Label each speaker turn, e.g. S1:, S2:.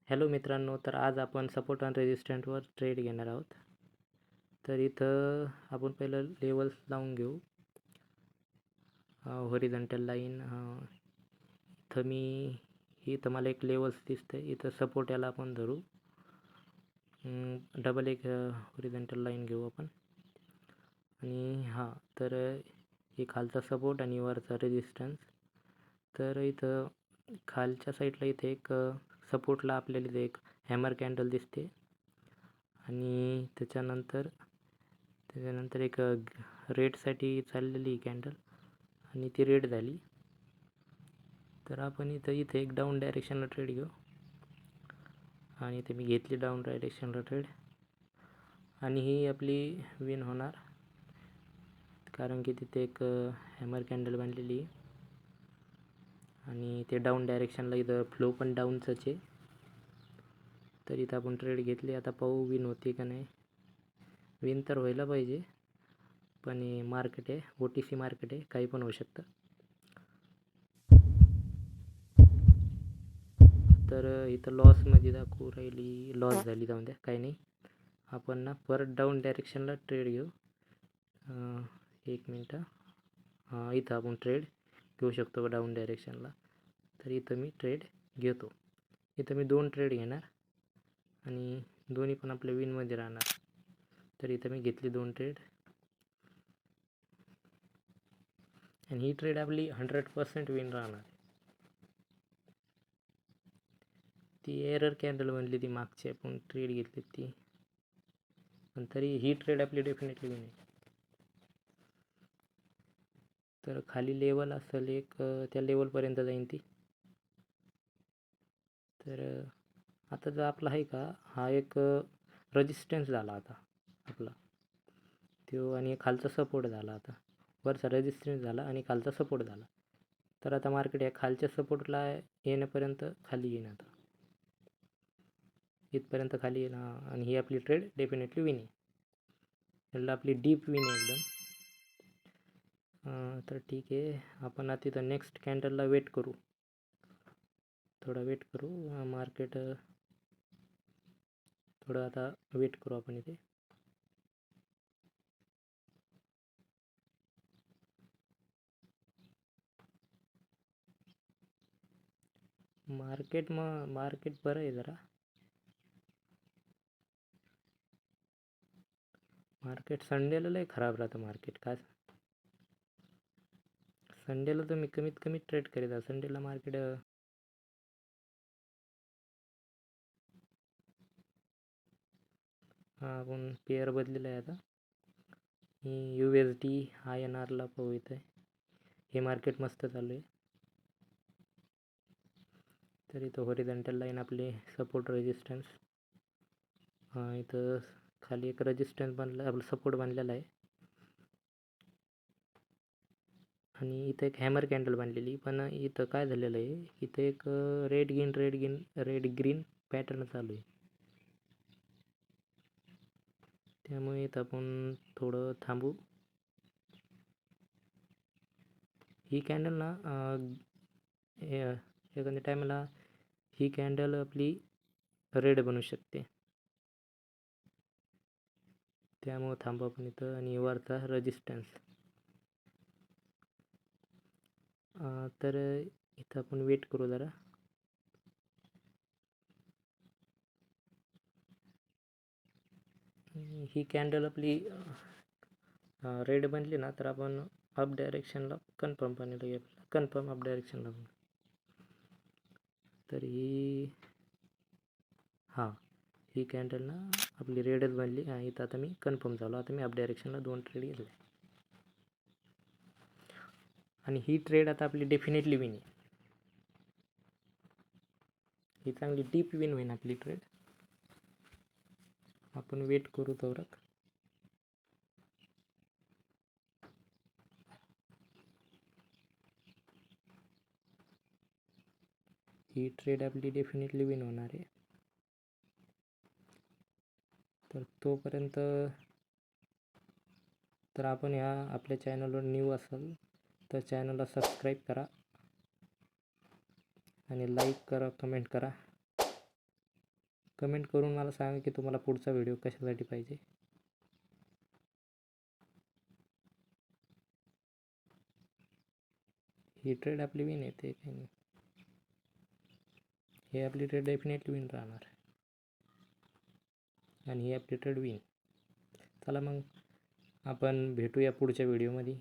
S1: Hello मित्रांनो, तर आज आपण सपोर्ट आणि रेजिस्टंटवर ट्रेड घेणार आहोत. तर इथं आपण पहिलं लेवल्स लावून घेऊ. हॉरिझॉन्टल लाईन इथं इथं मला एक लेवल्स दिसतं. इथं सपोर्ट याला आपण धरू. डबल एक हॉरिझॉन्टल लाईन घेऊ आपण. आणि तर हे खालचा सपोर्ट आणि वरचा रेजिस्टन्स. तर इथं खालच्या साईडला इथे एक सपोर्टला आपल्याला इथे एक हॅमर कॅन्डल दिसते आणि त्याच्यानंतर एक रेडसाठी चाललेली कॅन्डल आणि ती रेड झाली. तर आपण इथे एक डाऊन डायरेक्शनला ट्रेड घेऊ आणि इथे मी घेतली डाऊन डायरेक्शनला ट्रेड आणि ही आपली विन होणार, कारण की तिथे एक हॅमर कॅन्डल बनलेली आहे आणि ते डाऊन डायरेक्शनला इथं फ्लो पण डाऊनचंच आहे. तर इथं आपण ट्रेड घेतली. आता पाहू विन होते का नाही. विन तर व्हायला पाहिजे, पण हे मार्केट आहे, OTC मार्केट आहे, काही पण होऊ शकतं. तर इथं लॉसमध्ये दाखवू राहिली, लॉस झाली, जाऊन द्या, काही नाही. आपण ना परत डाऊन डायरेक्शनला ट्रेड घेऊ. एक मिनटं. इथं आपण ट्रेड घेऊ शकतो डाऊन डायरेक्शनला. तर इथं मी ट्रेड घेतो. इथं मी 2 ट्रेड घेणार आणि दोन्ही पण आपल्या विनमध्ये राहणार. तर इथं मी घेतली 2 ट्रेड आणि ही ट्रेड आपली 100% विन राहणार. ती एरर कॅन्डल बनली, ती मागची आपण ट्रेड घेतली ती, पण तरी ही ट्रेड आपली डेफिनेटली विन आहे. तर खाली लेवल असेल एक, त्या लेवलपर्यंत जाईन ती. तर आता जो आपला आहे का, हा एक रेजिस्टन्स झाला आता आपला तो, आणि खालचा सपोर्ट झाला. आता वरचा रेजिस्टन्स झाला आणि खालचा सपोर्ट झाला. तर आता मार्केट या खालच्या सपोर्टला येण्यापर्यंत खाली येईन, आता इथपर्यंत खाली येईन आणि ही आपली ट्रेड डेफिनेटली विन आहे. याला आपली डीप विन आहे एकदम. तर ठीक आहे, आपण आता तिथं नेक्स्ट कॅन्डलला वेट करू, थोडा वेट करू. मार्केट थोडं आता वेट करू आपण इथे. मार्केट बरं आहे जरा. मार्केट संडेला लय खराब राहतं मार्केट. काय संडेला तर मी कमीत कमी ट्रेड करीत आहे. संडेला मार्केट आपण पेअर बदलेला आहे आता. USD INRला पाहू. इथं हे मार्केट मस्त चालू आहे. तर इथं हॉरिझॉन्टल लाईन आपले सपोर्ट रेजिस्टन्स. इथं खाली एक रेजिस्टन्स बनला, आपला सपोर्ट बनलेला आहे आणि इथं एक हॅमर कॅन्डल बनलेली. पण इथं काय झालेलं आहे, इथं एक रेड ग्रीन पॅटर्न चालू आहे. त्यामुळे इथं आपण थोडं थांबू. ही कॅन्डल ना एखाद्या टायमाला ही कॅन्डल आपली रेड बनू शकते, त्यामुळं थांबू आपण इथं. आणि वरचा रेजिस्टन्स. तर इथं आपण वेट करू जरा. ही कॅन्डल आपली रेड बनली ना, तर आपण अप डायरेक्शनला कन्फर्म अप डायरेक्शनला. तर ही कॅन्डल ना आपली रेडच बनली. इथं आता मी कन्फर्म झालो. आता मी अप डायरेक्शनला 2 ट्रेड घेतले आणि ही ट्रेड आता आपली डेफिनेटली विन आहे. ही चांगली डीप विन होईन आपली ट्रेड. आपण वेट करू तवरक. ही ट्रेड आपली डेफिनेटली विन होणार आहे. तर तोपर्यंत तर आपण आपल्या चॅनलवर न्यू असाल तर चॅनलला सबस्क्राईब करा आणि लाईक करा, कमेंट करा. कमेंट करून मला सांगा की तुम्हाला पुढचा व्हिडिओ कशासाठी पाहिजे. ही ट्रेड आपली विन येते काही नाही. हे आपली ट्रेड डेफिनेटली विन राहणार आणि ही आपली ट्रेड विन. चला मग आपण भेटूया पुढच्या व्हिडिओमध्ये.